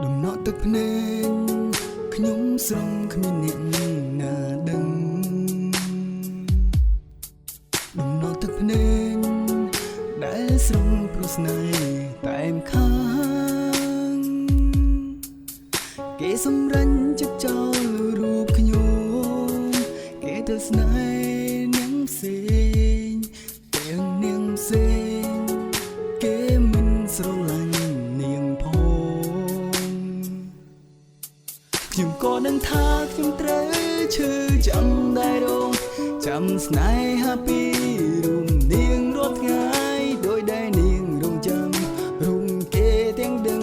ដំណក់ទឹកភ្នែកខ្ញុំស្រង់គ្មានអ្នកណាដឹងដំណក់ទឹកភ្នែកដែលស្រង់ព្រោះស្នេហ៍តែមខាងគេសម្រាញ់ចិត្តចោលរូបខ្ញុំគេទៅស្នេហ៍នាងផ្សេងទាំងនាងផ្សេងគេមិនស្រឡាញ់នាងផងខ្ញុំក៏នឹងថាខ្ញុំត្រូវឈឺចាំដែររងចាំស្នេហាពីរួមនាងរាល់ថ្ងៃដោយដែលនាងរងចាំរុំគេទាំងដឹង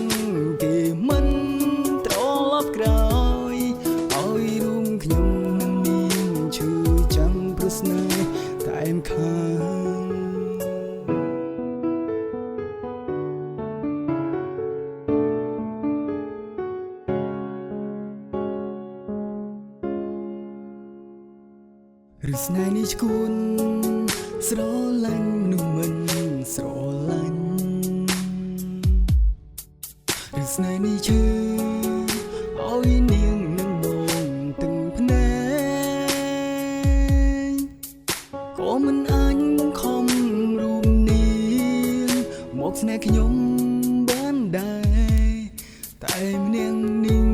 គេមិនត្រឡប់ក្រោយឲ្យរួមខ្ញុំនឹងនាងឈឺចាំព្រោះស្នេហ៍តែមខាងឬស្នេហ៍នេះឈួនស្រឡាញ់មនុស្សមិនស្រឡាញ់ឬស្នេហ៍នេះឈឺឲ្យនាងនឹងបងទាំងភ្នែកក៏មិនអាចបង្ខំរូបនាងមកស្នេហ៍ខ្ញុំបានដែរតែម្នាក់នាង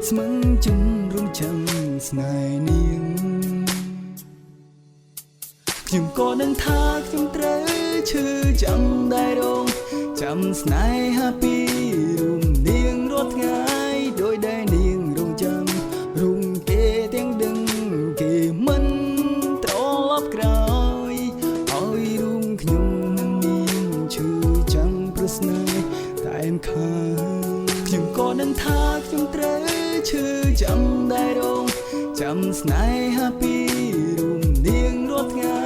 ស្មឹងជន់រំចាំស្នេហ៍នាងខ្ញុំក៏នឹងថាខ្ញុំត្រូវឈឺចាំដែររងចាំស្នេហាពីរួមនាងរាល់ថ្ងៃដោយដែលនាងរងចាំរុំគេទាំងដឹងគេមិនត្រឡប់ក្រោយឲ្យរួមខ្ញុំនឹងនាងឈឺចាំព្រោះស្នេហ៍តែមខាងខ្ញុំក៏នឹងថាខ្ញុំត្រូវឈឺចាំដែររងចាំស្នេហាពីរួមនាងរាល់ថ្ងៃ